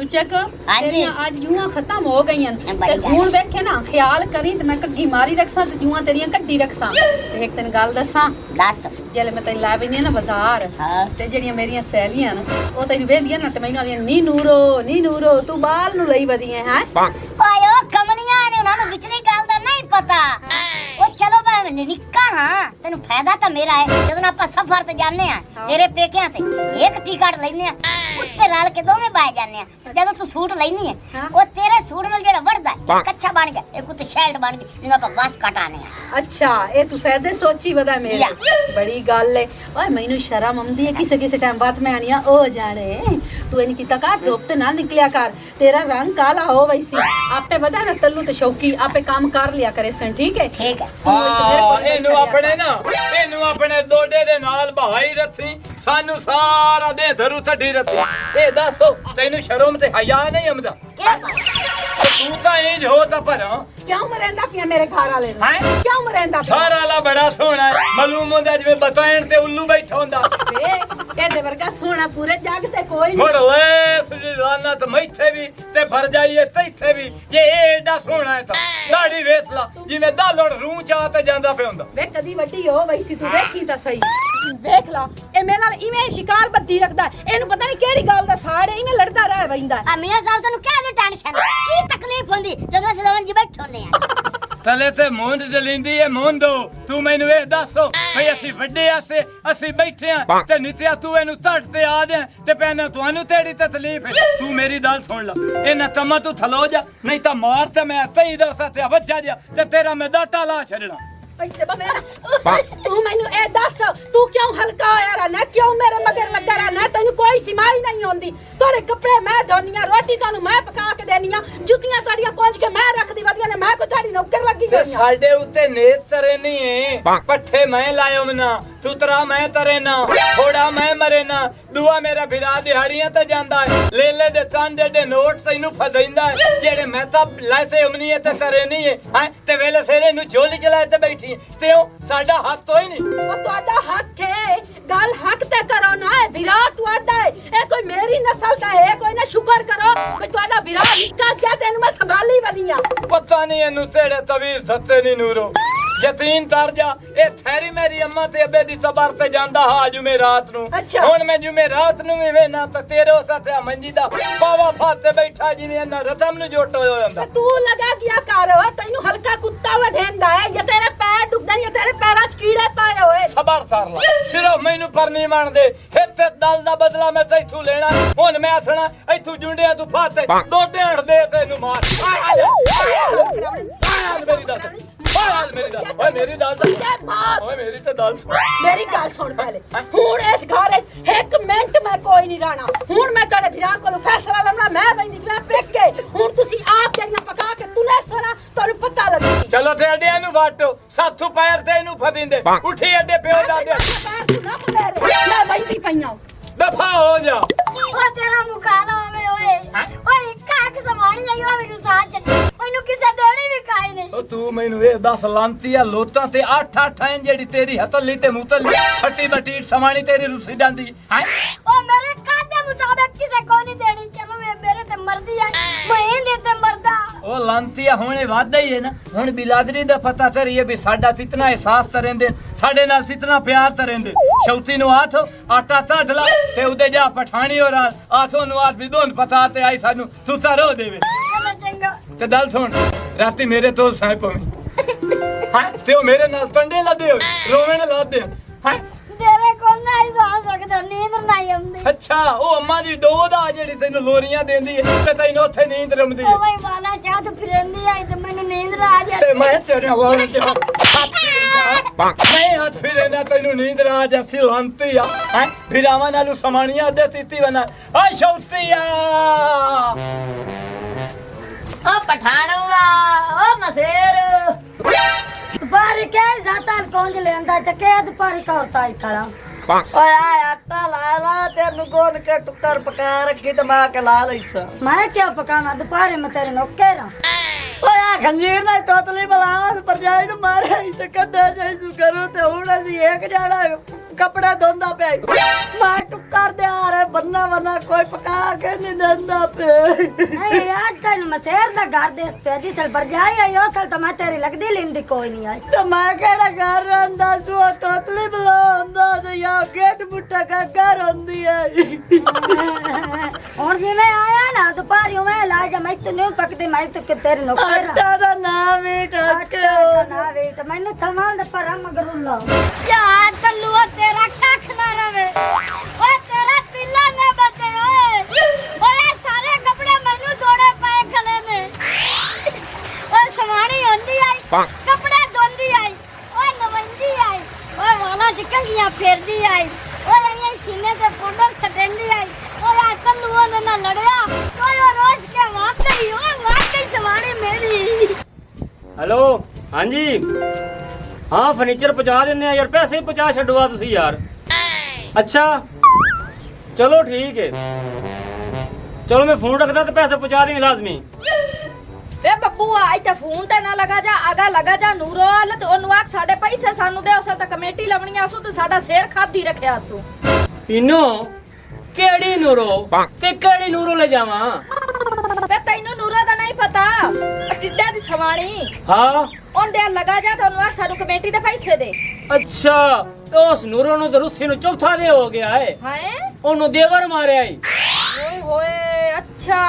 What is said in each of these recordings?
चूचक तेरियां आज जुआं खत्म हो गई ते हुण वेखे ना ख्याल करी ते मैं कग्गी मारी रखसां ते जुआं तेरियां कड्डी रखसां ते एक तेन गल दसां दस जेले मैं तेन लै बैनी ना बाजार ते जेड़ियां मेरियां सहेलियां न ओ तेन वेंदियां ना ते मैनूं आखदियां नी नूरो तू बाल नूं लई वदी है ओए ओ कमलियां ने उन्हां नूं विचली गल दा नहीं पता ओ चलो मैं निक्का हां तेनू फायदा तां मेरा है जदों ਆਪਾਂ सफर ते जाने आ तेरे पेकियां ते एक टिकट लेने आ उत्ते रल के दोवें बाय जाने आ जदों तू सूट लेनी है ओ तेरे सूट नाल जेड़ा वड़दा है कच्चा बन गया एक उत्ते शर्ट बन गई इना पर बस कटाने आ अच्छा ए तू फायदे सोची वदा मेरे बड़ी गल है ओए मैनू शर्म आंदी है किसे किसे टाइम बात मैं आनिया ओ जाने तू एनी कीता कर धूप ते ना निकलिया कर तेरा रंग काला हो वैसी आपे बता ना तल्लू ते शौकी आपे काम कर लिया करे सन ठीक है ਇਹਨੂੰ ਆਪਣੇ ਦੋਡੇ ਦੇ ਨਾਲ ਬਹਾਈ ਰੱਖੀ ਸਾਨੂੰ ਸਾਰਾ ਦੇ ਧਰੂ ਥੱਡੀ ਰੱਖੀ ਇਹ ਦੱਸੋ ਤੈਨੂੰ ਸ਼ਰਮ ਤੇ ਹਯਾ ਨਹੀਂ ਆਉਂਦਾ ਤੂੰ ਤਾਂ ਇੰਜ ਹੋ ਤਾਂ ਪਰ क्यों मरेंदा पिया मेरे घर वाले क्यों मरेंदा घर वाला बड़ा सोहना है मालूम होंदा जिवें बताण ते उल्लू बैठा होंदा तेरे वर्गा सोहना पूरे जग ते कोई मुड़ ले सुजाना ते मैथे भी ते भर जाइए तैथे भी ये एडा सोहना है ता दाढ़ी वेख ला जिवें दालोड़ रूह चा ते जांदा पे होंदा वे कदी वड्डी हो वैसी तू देखी ता सही देख ला ए मेरे नाल इवें शिकार बद्दी रखदा एनु पता नहीं केड़ी गल दा साड़े इवें लड़दा रह वैंदा आ मियां साहब तन्नू क्या दी टेंशन की तकलीफ होंदी जदों ਅਸੀਂ ਦੋਵੇਂ ਜੀ ਬੈਠੇ ਹੁੰਦੇ ਆ तले ते मुंड जलिंदी है मुंडो तू मैनू ए दसो भई ਅਸੀਂ ਵੱਡੇ ਆਸੇ ਅਸੀਂ ਬੈਠੇ ਆ ਤੇ ਨਿਤਿਆ ਤੂੰ ਇਹਨੂੰ ਧੜ ਤੇ ਆ ਦੇ ਤੇ ਪੈਣਾ ਤੁਹਾਨੂੰ ਤੇਰੀ ਤਕਲੀਫ ਹੈ ਤੂੰ ਮੇਰੀ ਗੱਲ ਸੁਣ ਲੈ ਇਹਨਾਂ ਕੰਮਾਂ ਤੂੰ ਥਲੋ ਜਾ ਨਹੀਂ ਤਾਂ ਮਾਰ ਤੇ ਮੈਂ ਤਈ ਦਸਾਂ ਤੇ ਵੱਜਾ ਜਾ ਤੇ ਤੇਰਾ ਮੈਂ ਦਾਟਾ ਲਾ ਛੱਡਣਾ तू मैनू ए दस तू क्यों हल्का होया रहना क्यों मेरे मगर लगा रहना तेनू कोई सिमाई नहीं होंदी तोरे कपड़े मैं धोनिया रोटी तानू मैं पका के देनिया जुतियां तोड़ियां कोंज के मैं रख दी वदिया ने मैं को थारी नौकर लगी ते साडे उत्ते नेत तरे नहीं है पट्ठे मैं लायो मना तुतरा मैं तरे ना थोड़ा मैं मरे ना दुआ मेरा भिरा दिहाड़ियां ते जांदा है ले ले दे चांदे दे नोट तैनू फसैंदा है जेड़े मैं तां लासे उमनी ते तरे नहीं है ते वेले सेरे नु झोली चलाए ते बैठी तेओ साडा हक तो ही नहीं ओ तोड़ा हक है गल हक ते करो ना भिरा तोड़ा है ए कोई मेरी नस्ल दा है कोई ना शुक्र करो कि तोड़ा भिरा निक्का क्या तेनु मैं संभाली वदिया पता नहीं एनु तेरे तवीर धत्ते नहीं नूरो यकीन कर जा ए थैरी मेरी अम्मा ते अबे दी सबर ते जांदा हा जुमे रात नु हुन मैं जुमे रात नु भी वेना ते तेरे साथे मंजी दा बावा फाते बैठा जिने ना रतम नु जोट होयो हुंदा तू लगा किया कर तैनू हल्का कुत्ता वढेंदा है ये तेरे पैर डुगदा ये तेरे पैरां च कीड़े पाए होए सबर कर ला सिर्फ मैनू पर नहीं मान दे इत्ते दल दा बदला मैं तैथू लेना हुन मैं आसना इथू जुंडिया तू फाते दो ढेड़ दे तैनू मार मेरी दाल मेरी दाल मेरी तो दाल मेरी गल सुन पहले हुन इस घर एक मिनट मैं कोई नहीं रहना हुन मैं तेरे भिरा कोल फैसला लेना मैं बंदी मैं पेके हुन तुसी आप जड़ियां पका के तुले सोना तन्नू पता लगी चलो ते अड्डे नु वाटो साथू पैर ते नु फदिंदे उठी अड्डे पियो दादे ना मेरे मैं बंदी पईयां दफा हो जा ओ तेरा मुकाला होवे ओए ओए काक समानी आई होवे नु साथ चट्टी ओनु किसे देणी भी काई नहीं ओ तू मैनू ए 10 लांतीया लोटां ते 8 हैं जेड़ी तेरी हतली ते मुतली छट्टी बटीट समानी तेरी रुसी जांदी हैं ओ मेरे कादे मुताबिक किसे को नहीं देनी चलो मेरे ते मरदी है मैं इंदे ते मरदा ओ लांतीया होने वादा ही है ना हुन बिलादरी दा पता करिए भी साडा कितना एहसास करेंदे साडे नाल कितना प्यार करेंदे शौती नु हाथ आटा ताडला ते उदे जा पठानी और आथो नु हाथ भी दोन पता ते आई सानू तू तारो देवे चंगा ते दल सुन राती मेरे तोल साए पवी हां ते ओ मेरे नाल टंडे लदे रोवण लदे हां तेरे को नहीं सो सकदा नींद नहीं आउंदी अच्छा ओ अम्मा दी डोद आ जेड़ी तैनू लोरियां देंदी है ते तैनू ओथे नींद रमदी है ओ भाई वाला चाह तो फिरंदी आई ते मैनू नींद आ जाती ते मैं तेरे वाल च मैं हाथ फिरे ना तैनू नींद आ जाती लांती है फिरावा नालू समानिया दे तीती वना आ शौतिया ओ पठाणुआ ओ मसेर बारी के जाताल कौन लेंदा ते के दुपारी का होता है खड़ा ओए आटा ला ला तेनू गोद के टुकर पका रखी ते मैं के ला लईसा मैं क्या पकाना दोपहर में तेरे नौकर ਓਏ ਖੰਜੀਰ ਨਾਲ ਤੋਤਲੀ ਬਲਾਸ ਪਰਜਾਈ ਨੂੰ ਮਾਰਿਆ ਤੇ ਕੱਢਿਆ ਜਾਈ ਕਰੂ ਤੇ ਹੁਣ ਅਸੀਂ ਇੱਕ ਜਾਣਾ ਕੱਪੜਾ ਧੋਂਦਾ ਪਿਆ ਮੈਂ ਟੁੱਕਰ ਦੇ ਆ ਰਹੇ ਬੰਨਾ ਕੋਈ ਪਕਾ ਕੇ ਨਹੀਂ ਦਿੰਦਾ ਪਿਆ ਨਹੀਂ ਯਾਰ ਤੈਨੂੰ ਮਸੇਰ ਦਾ ਘਰ ਦੇ ਪੈਦੀ ਸਲ ਪਰਜਾਈ ਆਇਓ ਸਲ ਤਾਂ ਮੈਂ ਤੇਰੀ ਲੱਗਦੀ ਲਿੰਦੀ ਕੋਈ ਨਹੀਂ ਆਈ ਤੇ ਮੈਂ ਕਿਹੜਾ ਘਰ ਰਹਿੰਦਾ ਸੂ ਤੋਤਲੀ ਬਲਾਉਂਦਾ ਤੇ ਯਾ ਗੇਟ ਮੁੱਠਾ ਕਾ ਘਰ ਹੁੰਦੀ ਹੈ ਹੁਣ ਜਿਵੇਂ ਆਇਆ ਨਾ ਦੁਪਹਿਰ ਮੈਂ ਲਾ ਜਾ ਮੈਂ ਤੈਨੂੰ ਪਕਦੇ ਮੈਂ ਤੇ ਤੇਰੇ ਨੌਕਰ ਅੱਟਾ ਦਾ ਨਾਮ ਹੀ ਟੱਕਿਓ ਨਾ ਵੇ ਤੇ ਮੈਨੂੰ ਸਮਾਨ ਦੇ ਪਰ ਮਗਰੁੱਲਾ ਯਾਰ ਤੱਲੂਆ ਤੇਰਾ ਕੱਖ ਨਾ ਰਵੇ ਓਏ ਤੇਰਾ ਤਿੱਲਾ ਨਾ ਬਚੇ ਓਏ ਸਾਰੇ ਕੱਪੜੇ ਮੈਨੂੰ ਦੋੜੇ ਪਏ ਖਲੇ ਨੇ ਓਏ ਸਮਾਣੀ ਹੁੰਦੀ ਆਈ ਕੱਪੜੇ ਧੋਂਦੀ ਆਈ ਓਏ ਨਵੰਦੀ ਆਈ ਓਏ ਵਾਲਾ ਚਿਕੰਗੀਆਂ ਫੇਰਦੀ ਆਈ ਓਏ ਇਹ ਸੀਨੇ ਤੇ ਫੋਟੋ ਛੱਡਦੀ ਆਈ ਓਏ ਤੱਲੂਆ ਨੇ ਨਾ ਲੜਿਆ ਓਏ ਰੋਜ਼ ਕੇ ਵਾਪਸ ਓਏ ਸਮਾਣੀ ਮੇਰੀ हेलो हाँ जी हाँ फर्नीचर पहुंचा देने यार पैसे ही पहुंचा छड़वा तुसी यार अच्छा चलो ठीक है चलो मैं फोन रखदा तो पैसे पहुंचा देंगे लाजमी ਵੇ ਬੱਬੂ ਆ ਇੱਥੇ ਫੋਨ ਤੇ ਨਾ ਲਗਾ ਜਾ ਆਗਾ ਲਗਾ ਜਾ ਨੂਰੋਲ ਤੇ ਉਹਨੂੰ ਆਖ ਸਾਡੇ ਪੈਸੇ ਸਾਨੂੰ ਦੇ ਉਸੇ ਤਾਂ ਕਮੇਟੀ ਲਵਣੀਆਂ ਸੂ ਤੇ ਸਾਡਾ ਸਿਰ ਖਾਦੀ ਰੱਖਿਆ ਸੂ इनो केड़ी नूरो ते केड़ी नूरो ले जावा ਵੇ ਤੈਨੂੰ ਨੂਰਾ ਦਾ ਨਹੀਂ ਪਤਾ ਟਿੱਡਾ ਦੀ ਸਵਾਣੀ हाँ ਉਹਦੇ ਲਗਾ ਜਾ ਤੇ ਉਹਨੂੰ ਆਖ ਸਾਨੂੰ ਕਮੇਟੀ ਦੇ ਪੈਸੇ ਦੇ अच्छा तो उस नूरो नु तो रुस्सी नु चौथा दे हो गया है ਹਾਏ ओनु देवर मारे आई ਓਏ ਹੋਏ ਅੱਛਾ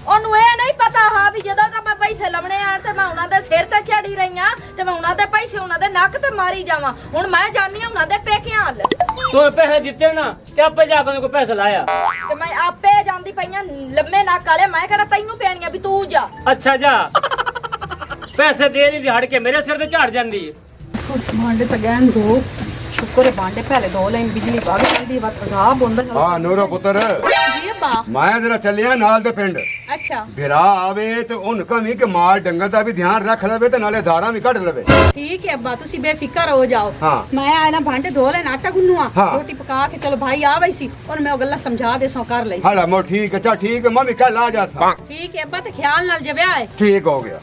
ਉਹਨੂੰ ਇਹ ਨਹੀਂ ਪਤਾ ਹਾਂ ਵੀ ਜਦੋਂ ਤਾਂ ਮੈਂ ਪੈਸੇ ਲਵਣੇ ਆਣ ਤੇ ਮੈਂ ਉਹਨਾਂ ਦੇ ਸਿਰ ਤੇ ਚੜੀ ਰਹੀਆਂ ਤੇ ਮੈਂ ਉਹਨਾਂ ਦੇ ਪੈਸੇ ਉਹਨਾਂ ਦੇ ਨੱਕ ਤੇ ਮਾਰੀ ਜਾਵਾਂ ਹੁਣ ਮੈਂ ਜਾਣੀ ਆ ਉਹਨਾਂ ਦੇ ਪੇਕਿਆਂ ਹਲ तो पैसे दिते ना ते आपे जाके उनको पैसे लाया ਤੇ ਮੈਂ ਆਪੇ ਜਾਂਦੀ ਪਈਆਂ ਲੰਮੇ ਨੱਕ ਵਾਲੇ ਮੈਂ ਕਿਹੜਾ ਤੈਨੂੰ ਪੈਣੀਆਂ ਵੀ ਤੂੰ ਜਾ अच्छा जा पैसे दे नहीं दिहाड़ के मेरे सिर ते झाड़ जांदी भांडे तो गहन दो शुक्र है भांडे पहले दो लाइन बिजली भाग जल्दी वक्त अजाब होंदा ਹਾਂ ਨੂਰੋ ਪੁੱਤਰ जी अब्बा ਮੈਂ ਜਰਾ ਚੱਲਿਆ ਨਾਲ ਦੇ ਪਿੰਡ अच्छा ਭਰਾ ਆਵੇ ਤੇ ਉਹਨ ਕਮੀ ਕਿ ਮਾਲ ਡੰਗਰ ਦਾ ਵੀ ਧਿਆਨ ਰੱਖ ਲਵੇ ਤੇ ਨਾਲੇ ਧਾਰਾਂ ਵੀ ਕੱਢ ਲਵੇ ठीक है अब्बा तुसी बेफिक्र हो जाओ हाँ। मैं आए ना भांडे धो लेना आटा गुन्नुआ हाँ। रोटी पका के चलो भाई आ वही सी और मैं वो गल्ला समझा दे सो कर लई सी। ਹਾਲਾ ਮੋ ਠੀਕ ਹੈ ਚਾ ਠੀਕ ਹੈ ਮੰਮੀ ਕੱਲ ਆ ਜਾ ਸਾ ठीक है अब्बा ते ख्याल नाल जब आए ਠੀਕ हो ਗਿਆ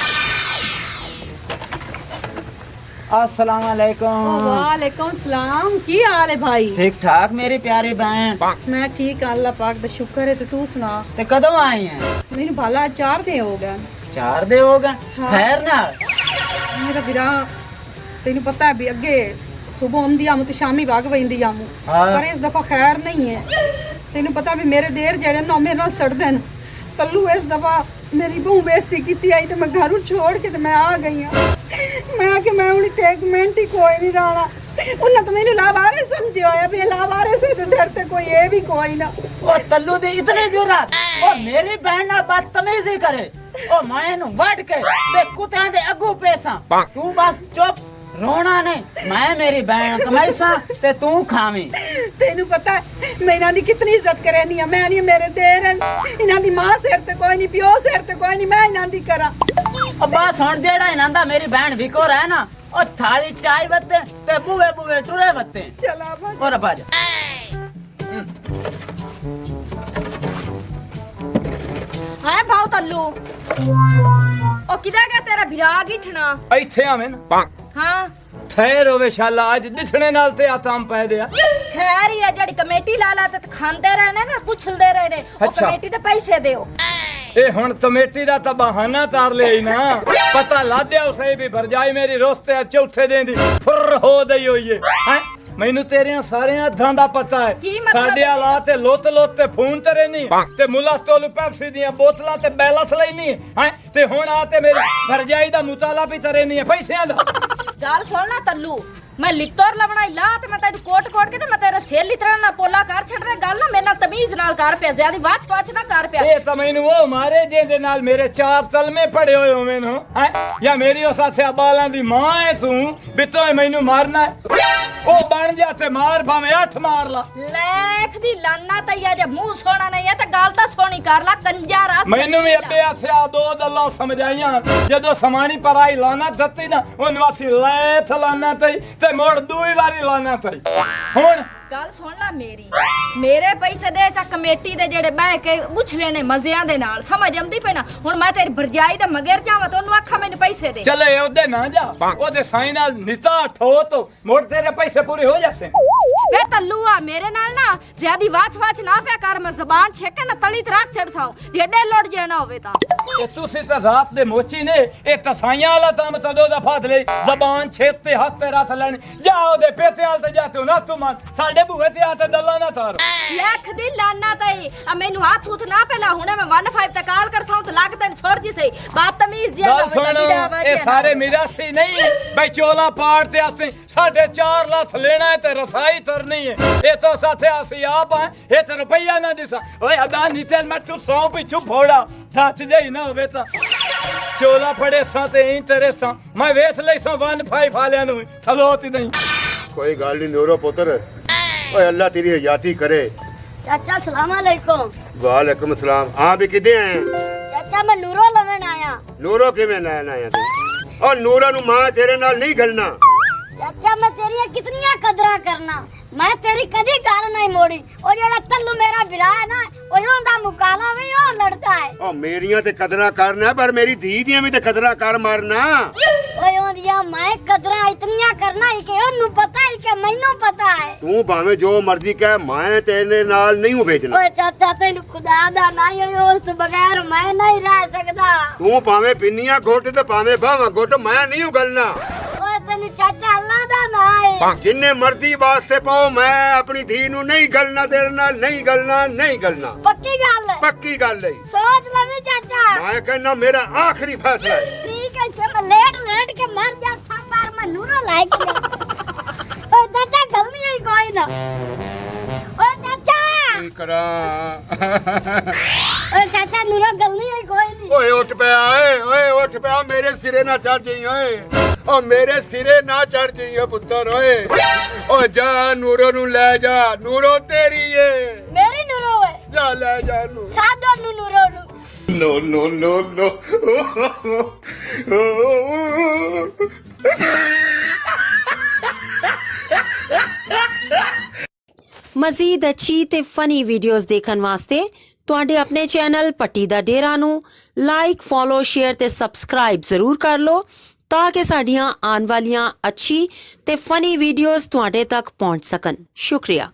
अस्सलाम वालेकुम वालेकुम सलाम की हाल है भाई ठीक ठाक मेरी प्यारी बहन मैं ठीक अल्लाह पाक दा शुक्र है ते तू सुना ते कदों आई हैं मेनू भाला 4 दिन हो गए 4 दे हो गए हाँ। खैर नाल मेरा बिरा तेनू पता है भी अगे सुबह आंदी आमू ते शामी भाग वही आमू हाँ। पर इस दफा खैर नहीं है तेनू पता भी मेरे देर जेड़े ना मेरे नाल सड़ देन कल्लू इस दफा मेरी बहू बेइज्जती की आई तो मैं घर छोड़ के ते मैं आ गई हां मैं आके मैं उन्हें ते एक मिनट ही कोई नहीं रहना उन्हें तो मैंने लावारे समझे होया भी लावारे से ते सिर ते कोई ये भी कोई ना ओ तल्लू दी इतनी जुरत ओ मेरी बहन नाल बदतमीजी करे ओ मैं नु वट के ते कुत्तियां दे अगू पेसा तू बस चुप रोना नहीं मैं मेरी बहन कमाई सा ते तू खावी तेनू पता है मैं इन्हां दी कितनी इज्जत करनी है मैं नहीं मेरे देर इन्हां दी मां सिर ते कोई नहीं प्यो सिर ते कोई नहीं मैं इन्हां दी करा ओ बस हुन जेड़ा इनांदा मेरी बहन विको रहा है ना ओ थाली चाय बत्ते ते बुवे बुवे टुरे बत्ते चला बा और बाज ਹੈ ਭਾਉ ਤੱਲੂ ਉਹ ਕਿਦਾ ਗਿਆ ਤੇਰਾ ਵਿਰਾਗ ਹੀਠਣਾ ਇੱਥੇ ਆਵੇਂ ਨਾ ਹਾਂ ਠਹਿਰ ਹੋਵੇ ਸ਼ਾਲਾ ਅੱਜ ਦਿਖਣੇ ਨਾਲ ਤੇ ਆਤਮ ਪੈ ਦਿਆ ਖੈਰ ਹੀ ਆ ਜਿਹੜੀ ਕਮੇਟੀ ਲਾ ਲਾ ਤੇ ਖਾਂਦੇ ਰਹਿਣੇ ਨਾ ਕੁਛਲਦੇ ਰਹੇ ਨੇ ਉਹ ਅੱਛਾ। ਕਮੇਟੀ ਦੇ ਪੈਸੇ ਦਿਓ ਇਹ ਹੁਣ ਕਮੇਟੀ ਦਾ ਤਾਂ ਬਹਾਨਾ ਤਾਰ ਲਿਆ ਈ ਨਾ ਪਤਾ ਲਾਦਿਆ ਉਸੇ ਵੀ ਭਰਜਾਈ ਮੇਰੀ ਰੋਸਤੇ ਚੌਥੇ ਦਿਨ ਦੀ ਫੁਰ ਹੋ ਦਈ ਹੋਈ ਏ ਹੈ ਮੈਨੂੰ ਤੇਰਿਆਂ ਸਾਰਿਆਂ ਹੱਥਾਂ ਦਾ ਪਤਾ ਹੈ ਕੀ ਮਤਲਬ ਸਾਡੇ ਹਾਲਾ ਤੇ ਲੁੱਤ ਤੇ ਫੋਨ ਤੇ ਰਹਿਨੀ ਤੇ ਮੁੱਲਾ ਸਟੋਲ ਪੈਪਸੀ ਦੀਆਂ ਬੋਤਲਾਂ ਤੇ ਬੈਲਸ ਲੈਣੀ ਹੈ ਤੇ ਹੁਣ ਆ ਤੇ ਮੇਰੀ ਭਰਜਾਈ ਦਾ ਮੁਤਾਲਾ ਵੀ ਤਰੇ ਨਹੀਂ ਪੈਸਿਆਂ ਦਾ ਗੱਲ ਸੁਣ ਲੈ ਤੱਲੂ ਮੈਂ ਲਿੱਤਰ ਲਵਣਾ ਲਾ ਤੇ ਮੈਂ ਤੈਨੂੰ ਕੋਟ ਕੇ ਤੇ ਮੈਂ ਤੇਰਾ ਸੇਲ ਲਿਤਰਾ ਨਾ ਪੋਲਾ ਕਰ ਛੱਡਣਾ ਗੱਲ ਨਾ ਮੇਰੇ ਨਾਲ ਤਮੀਜ਼ ਨਾਲ ਕਰ ਪਿਆ ਜ਼ਿਆਦੀ ਵਾਚ ਪਾਚ ਨਾ ਕਰ ਪਿਆ ਇਹ ਤਾਂ ਮੈਨੂੰ ਉਹ ਮਾਰੇ ਜਿਹਦੇ ਨਾਲ ਮੇਰੇ 4 ਤਲਮੇ ਪੜੇ ਹੋਏ ਹੋਵੇਂ ਨੂੰ ਹੈ ਜਾਂ ਮੇਰੀ ਉਹ ਸਾਥੇ ਬਾਲਾਂ ਦੀ ਮਾਂ ਹੈ ਤੂੰ ਵੀ ਤੂੰ ਮੈਨੂੰ ਮਾਰਨਾ ਉਹ ਬਣ ਜਾ ਤੇ ਮਾਰ ਭਾਵੇਂ 8 ਮਾਰ ਲਾ ਲੈਖ ਦੀ ਲਾਨਾ ਤਈਆ ਜੇ ਮੂੰਹ ਸੋਣਾ ਨਹੀਂ ਹੈ ਤੇ ਗੱਲ ਤਾਂ ਸੋਣੀ ਕਰ ਲਾ ਕੰਜਾ ਰਾਤ ਮੈਨੂੰ ਵੀ ਅੱਬੇ ਆਥਿਆ ਦੋ ਗੱਲਾਂ ਸਮਝਾਈਆਂ ਜਦੋਂ ਸਮਾਣੀ ਪਰ ਆਈ ਲਾਣਾ ਦਿੱਤੀ ਨਾ ਉਹਨੂੰ ਆਸੀ ਲੈ ਥਲਾਨਾ ਤੇ ਮੋੜ ਦੂਈ ਵਾਰੀ ਲਾਣਾ ਤੇ ਹੁਣ ਗੱਲ ਸੁਣ ਲੈ ਮੇਰੀ ਮੇਰੇ ਪੈਸੇ ਦੇ ਚਾ ਕਮੇਟੀ ਦੇ ਜਿਹੜੇ ਬਹਿ ਕੇ ਪੁੱਛਲੇ ਨੇ ਮਜ਼ਿਆਂ ਦੇ ਨਾਲ ਸਮਝ ਆਉਂਦੀ ਪਈ ਨਾ ਹੁਣ ਮੈਂ ਤੇਰੀ ਭਰਜਾਈ ਦੇ ਮਗਰ ਜਾਵਾਂ ਤੇ ਉਹਨੂੰ ਆਖਾਂ ਮੈਨੂੰ ਪੈਸੇ ਦੇ ਚਲੇ ਉਹਦੇ ਨਾ ਜਾ ਉਹਦੇ ਸਾਈਂ ਨਾਲ ਨਿਤਾ ਠੋਤ ਮੋੜ ਤੇਰੇ ਪੈਸੇ ਪੂਰੇ ਹੋ ਜਾਸੇ ਵੇ ਤੱਲੂਆ ਮੇਰੇ ਨਾਲ ਨਾ ਜ਼ਿਆਦੀ ਵਾਚ ਨਾ ਪਿਆ ਕਰ ਮੈਂ ਜ਼ਬਾਨ ਛੇਕੇ ਨਾ ਤਲੀ ਤੇ ਰੱਖ ਛੜਸਾਉ ਢੇਡੇ ਲੋਟ ਜਾਣਾ ਹੋਵੇ ਤਾਂ ਇਹ ਤੁਸੀਂ ਤਾਂ ਰਾਤ ਦੇ ਮੋਚੀ ਨੇ ਇਹ ਤਸਾਈਆਂ ਵਾਲਾ ਕੰਮ ਤਦੋਂ ਦਾ ਫਾਦ ਲਈ ਜ਼ਬਾਨ ਛੇਤ ਤੇ ਹੱਥ ਤੇ ਰੱਖ ਲੈਣ ਜਾ ਉਹਦੇ ਪੇਤੇ ਹਾਲ ਤੇ ਜਾ ਤੂੰ ਨਾ ਤੂੰ ਮਨ ਸਾਡੇ ਬੂਹੇ ਤੇ ਆ ਤੇ ਦੱਲਾ ਨਾ ਤਾਰ ਲੱਖ ਦੀ ਲਾਨਾ ਤਈ ਆ ਮੈਨੂੰ ਹੱਥ ਹੁੱਥ ਨਾ ਪਹਿਲਾ ਹੁਣੇ ਮੈਂ 15 ਤੇ ਕਾਲ ਕਰਸਾਂ ਤੇ ਲੱਗ ਤੈਨੂੰ ਛੋੜ ਜੀ ਸਹੀ ਬਦਤਮੀਜ਼ ਜਿਹਾ ਗੱਲ ਸੁਣ ਇਹ ਸਾਰੇ ਮਿਰਾਸੀ ਨਹੀਂ ਬਈ ਚੋਲਾ ਪਾੜ ਤੇ ਅਸੀਂ 4.5 ਲੱਖ ਲੈਣਾ ਹੈ ਤੇ ਰਸਾਈ ਤਰਨੀ ਹੈ ਇਹ ਤਾਂ ਸਾਥੇ ਅਸੀਂ ਆਪ ਆ ਇਹ ਤੇ ਰੁਪਈਆ ਨਾ ਦਿਸਾ ਓਏ ਅਦਾ ਨੀਚੇ ਮੈਂ ਤੂੰ ਸੌ ਪਿੱਛੂ ਫੋੜਾ ਦੱਸ ਜਾਈ ਨਾ ਹੋਵੇ ਤਾਂ ਚੋਲਾ ਫੜੇ ਸਾਂ ਤੇ ਇਂ ਤੇਰੇ ਸਾਂ ਮੈਂ ਵੇਖ ਲਈ ਸਾਂ 15 ਵਾਲਿਆਂ ਨੂੰ ਥਲੋਤੀ ਨਹੀਂ कोई गाल नहीं नूरो पुत्र ओए अल्लाह तेरी हयाती करे ਚਾਚਾ ਸਲਾਮ ਅਲੈਕੁਮ वालेकुम सलाम हाँ भी किदे हैं ਚਾਚਾ ਮੈਂ ਨੂਰੋ ਲਵਣ ਆਇਆ नूरो किवें लैन आया तू और नूरा नु मां तेरे नाल नहीं गलना ਚਾਚਾ ਮੈਂ ਤੇਰੀਆਂ ਕਿਤਨੀਆਂ ਕਦਰਾਂ ਕਰਨਾ ਮੈਂ ਤੇਰੀ ਕਦੀ ਗੱਲ ਨਹੀਂ ਮੋੜੀ ਉਹ ਜਿਹੜਾ ਤੱਲੂ ਮੇਰਾ ਵਿਰਾ ਹੈ ਨਾ ਉਹਦਾ ਮੁਕਾਲਾ ਵੀ ਉਹ ਲੜਦਾ ਹੈ ओ मेरियां ते कदरां करना पर मेरी धी दियां भी ते कदरां कर मारना ਓਏ ਉਹਦੀਆਂ ਮੈਂ ਕਦਰਾਂ ਇਤਨੀਆਂ ਕਰਨਾ ਹੀ ਕਿ ਉਹਨੂੰ ਪਤਾ ਹੈ ਕਿ ਮੈਨੂੰ ਪਤਾ ਹੈ तू भावें जो मर्जी कह मैं तेरे नाल नहीं हूं भेजना ਓਏ ਚਾਚਾ ਤੈਨੂੰ ਖੁਦਾ ਦਾ ਨਹੀਂ ਉਸ ਤੋਂ ਬਗੈਰ ਮੈਂ ਨਹੀਂ ਰਹਿ ਸਕਦਾ तू भावें पिन्नियां घुट ते भावें बावां घुट मैं नहीं उगलना ਓਏ ਤੈਨੂੰ ਚਾਚਾ ਅੱਲਾ ਦਾ ਨਾਂ ਹੈ जिन्ने मर्जी वास्ते पाओ मैं अपनी धी नु नहीं गलना तेरे नाल नहीं गलना ਪੱਕੀ ਗੱਲ ਹੈ पक्की गल है ਸੋਚ ਲਵੀ ਚਾਚਾ मैं कहना मेरा आखिरी फैसला है ਠੀਕ है से मैं लेट के मर जा संबार में नूरो लाइक ओ चाचा गलनी है कोई ना ओ चाचा की करा ओ चाचा नूरो गलनी है कोई नहीं ओए उठ पे ओए उठ पे मेरे सिरे ना चढ़ जाई ओए ओ मेरे सिरे ना चढ़ जाई पुत्र ओए ओ जा नूरो नु ले जा नूरो तेरी है मेरी नूरो है जा ले जा नू सादो नूरो नु नो नो नो नो ਮਜ਼ੀਦ ਅੱਛੀ ਤੇ ਫਨੀ ਵੀਡੀਓਜ਼ ਦੇਖਣ ਵਾਸਤੇ ਤੁਹਾਡੇ ਆਪਣੇ ਚੈਨਲ ਪੱਟੀ ਦਾ ਡੇਰਾ ਨੂੰ ਲਾਈਕ ਫੋਲੋ ਸ਼ੇਅਰ ਤੇ ਸਬਸਕ੍ਰਾਈਬ ਜ਼ਰੂਰ ਕਰ ਲਓ ਤਾਂ ਕਿ ਸਾਡੀਆਂ ਆਉਣ ਵਾਲੀਆਂ ਅੱਛੀ ਤੇ ਫਨੀ ਵੀਡੀਓਜ਼ ਤੁਹਾਡੇ ਤੱਕ ਪਹੁੰਚ ਸਕਣ ਸ਼ੁਕਰੀਆ।